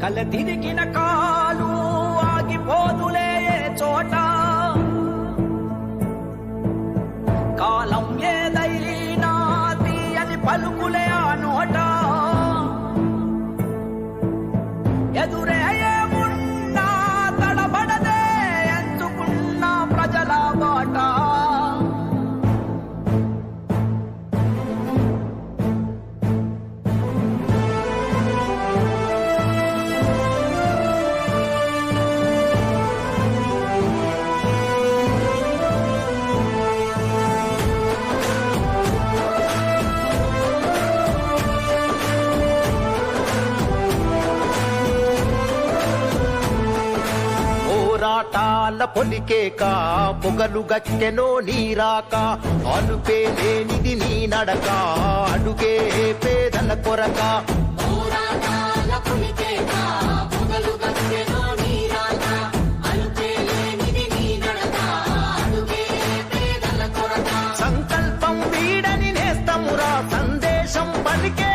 కల తిరిగిన కాలు ఆగిపోదులే చోట కాలం ఏదైనా తీయని పలుకులే ఆ నోట ఎదురే ఏమున్నా తడబడదే ఎంచుకున్న ప్రజల బాట పోరాటాల పొలికేక పొగలు గచ్చెనో నీరాక అలుపే లేనిది నీ నడక అడుగే పేదల కొరక సంకల్పం వీడని నేస్తమురా సందేశం పలికే